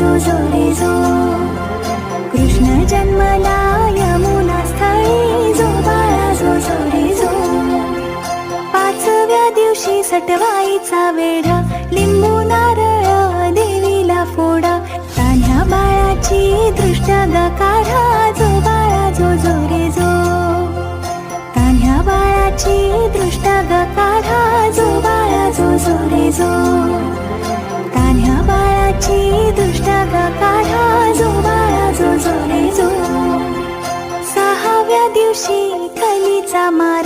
जो जो रे जो. कृष्ण जन्मला यमुना स्थळी, जो बाळा जो जो रे जो. पाचव्या दिवशी सटवाईचा वेढा, लिंबू नारळ देवीला फोडा. तान्ह्या बाळाची दृष्ट ग काढा, जो बाळा जो जो रे जो. तान्ह्या बाळाची दृष्ट ग काढा, जो बाळा जो जो रे जो. तान्ह्या बाळाची दृष्ट ग काढा, जो बाळा जो जो रे जो. सहाव्या दिवशी खलीचा मार,